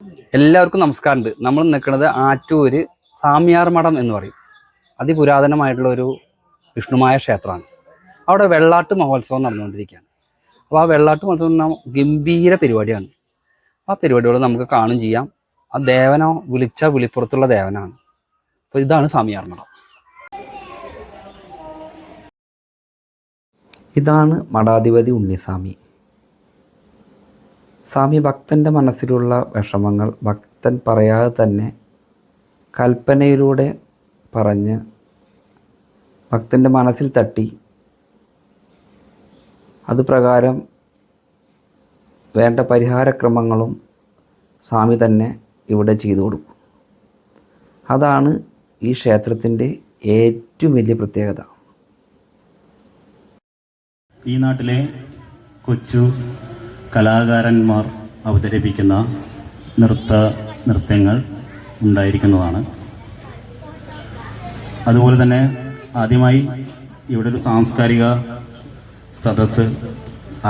എല്ലാവർക്കും നമസ്കാരമുണ്ട്. നമ്മൾ നിൽക്കുന്നത് ആറ്റൂര് സാമിയാർ മഠം എന്ന് പറയും. അതിപുരാതനമായിട്ടുള്ള ഒരു വിഷ്ണുമായ ക്ഷേത്രമാണ്. അവിടെ വെള്ളാട്ട് മഹോത്സവം നടന്നുകൊണ്ടിരിക്കുകയാണ്. അപ്പോൾ ആ വെള്ളാട്ട് മഹോത്സവം ഗംഭീര പരിപാടിയാണ്. ആ പരിപാടികൾ നമുക്ക് കാണും ചെയ്യാം. ആ ദേവനോ വിളിച്ച വിളിപ്പുറത്തുള്ള ദേവനാണ്. അപ്പോൾ ഇതാണ് സാമിയാർ മഠം. ഇതാണ് മഠാധിപതി ഉണ്ണിസ്വാമി. സ്വാമി ഭക്തൻ്റെ മനസ്സിലുള്ള വിഷമങ്ങൾ ഭക്തൻ പറയാതെ തന്നെ കൽപ്പനയിലൂടെ പറഞ്ഞ് ഭക്തൻ്റെ മനസ്സിൽ തട്ടി അതുപ്രകാരം വേണ്ട പരിഹാരക്രമങ്ങളും സ്വാമി തന്നെ ഇവിടെ ചെയ്തു കൊടുക്കും. അതാണ് ഈ ക്ഷേത്രത്തിൻ്റെ ഏറ്റവും വലിയ പ്രത്യേകത. ഈ നാട്ടിലെ കൊച്ചു കലാകാരന്മാർ അവതരിപ്പിക്കുന്ന നൃത്യങ്ങൾ ഉണ്ടായിരിക്കുന്നതാണ്. അതുപോലെ തന്നെ ആദ്യമായി ഇവിടെ ഒരു സാംസ്കാരിക സദസ്സ്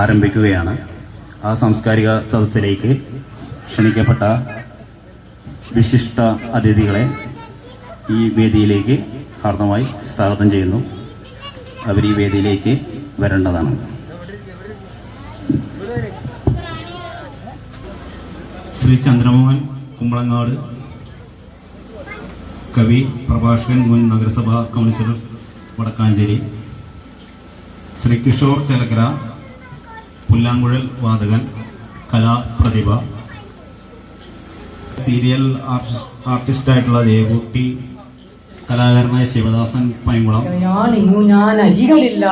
ആരംഭിക്കുകയാണ്. ആ സാംസ്കാരിക സദസ്സിലേക്ക് ക്ഷണിക്കപ്പെട്ട വിശിഷ്ട അതിഥികളെ ഈ വേദിയിലേക്ക് ഹാർദമായി സ്വാഗതം ചെയ്യുന്നു. അവർ ഈ വേദിയിലേക്ക് വരേണ്ടതാണ്. ശ്രീ ചന്ദ്രമോഹൻ കുമ്പളങ്ങാട്, കവി, പ്രഭാഷകൻ, മുൻ നഗരസഭാ കൗൺസിലർ വടക്കാഞ്ചേരി. ശ്രീ കിഷോർ ചേലക്കര, പുല്ലാങ്കുഴൽ വാദകൻ, കലാപ്രതിഭ. സീരിയൽ ആർട്ടിസ്റ്റായിട്ടുള്ള ദേവൂട്ടി, കലാകാരനായ ശിവദാസൻ പൈങ്കുളം. ഞാൻ അരികളില്ല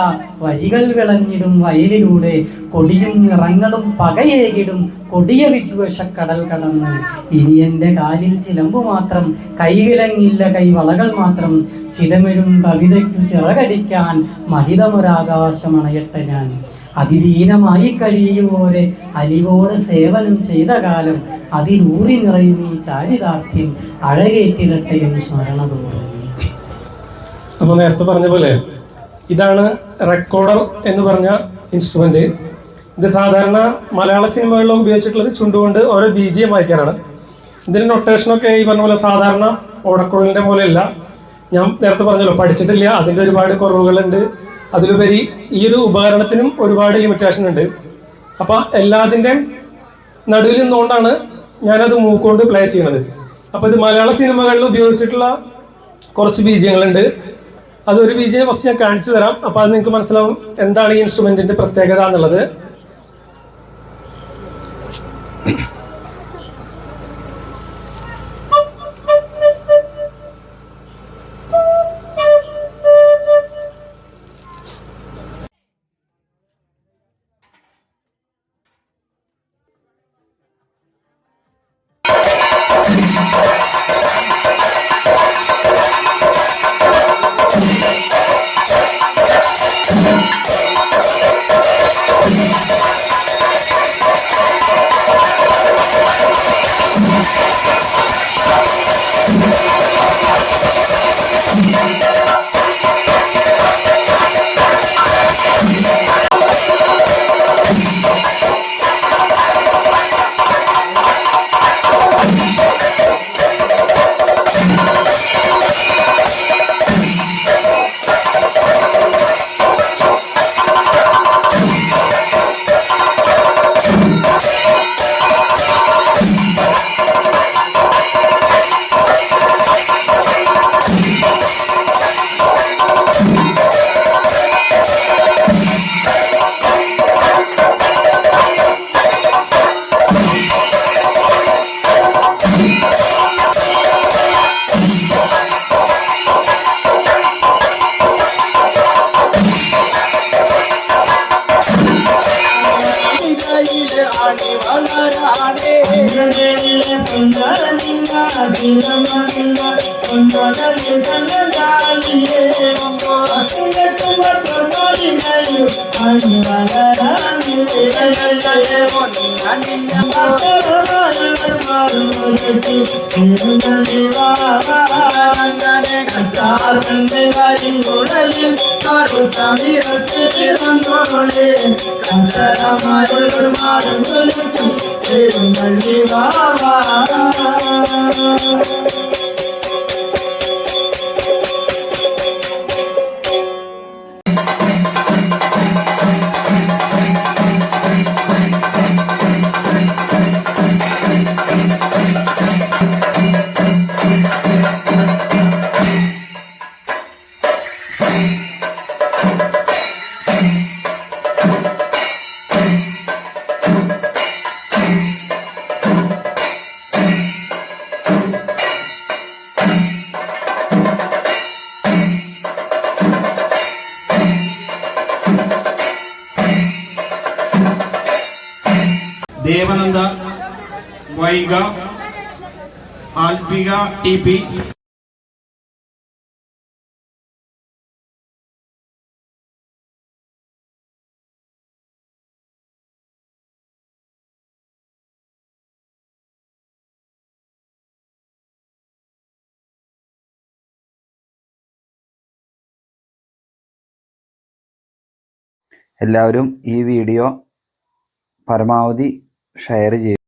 വരികൾ വിളഞ്ഞിടും വയലിലൂടെ കൊടിയും നിറങ്ങളും പകയേകിടും കൊടിയ വിദ്വേഷക്കടൽ കടന്ന് ഇനി എൻ്റെ കാലിൽ ചിലമ്പു മാത്രം കൈവിലങ്ങില്ല കൈവളകൾ മാത്രം ചിതമിഴും കവിതയ്ക്കു ചിറകടിക്കാൻ മഹിതമൊരാകാശമണയട്ടെ ഞാൻ അതിദീനമായി കഴിയുവോരെ അലിവോടെ സേവനം ചെയ്ത കാലം അതിലൂറി നിറയും ഈ ചാരിതാർത്ഥ്യം അഴകേറ്റിരട്ടെ എന്ന് സ്മരണ തോന്നുന്നു. അപ്പോൾ നേരത്തെ പറഞ്ഞ പോലെ ഇതാണ് റെക്കോർഡർ എന്ന് പറഞ്ഞ ഇൻസ്ട്രുമെന്റ്. ഇത് സാധാരണ മലയാള സിനിമകളിൽ ഉപയോഗിച്ചിട്ടുള്ളത് ചുണ്ടുകൊണ്ട് ഓരോ BGM വായിക്കാനാണ്. ഇതിന്റെ നൊട്ടേഷനൊക്കെ ഈ പറഞ്ഞ പോലെ സാധാരണ ഓടക്കുഴലിന്റെ പോലെയല്ല. ഞാൻ നേരത്തെ പറഞ്ഞല്ലോ, പഠിച്ചിട്ടില്ല, അതിന്റെ ഒരുപാട് കുറവുകളുണ്ട്. അതിലുപരി ഈ ഒരു ഉപകരണത്തിനും ഒരുപാട് ലിമിറ്റേഷൻ ഉണ്ട്. അപ്പൊ എല്ലാതിൻ്റെ നടുവിൽ നിന്നുകൊണ്ടാണ് ഞാനത് മൂക്കൊണ്ട് പ്ലേ ചെയ്യുന്നത്. അപ്പൊ ഇത് മലയാള സിനിമകളിൽ ഉപയോഗിച്ചിട്ടുള്ള കുറച്ച് ബീജങ്ങളുണ്ട്. അതൊരു BGM ഫസ്റ്റ് ഞാൻ കാണിച്ചു തരാം. അപ്പൊ അത് നിങ്ങൾക്ക് മനസ്സിലാവും എന്താണ് ഈ ഇൻസ്ട്രുമെന്റിന്റെ പ്രത്യേകത എന്നുള്ളത്. വളരാടേ ദേവനന്ദ, വൈഗ, ആൽപിക TP, എല്ലാവരും ഈ വീഡിയോ പരമാവധി ഷെയർ ചെയ്യും.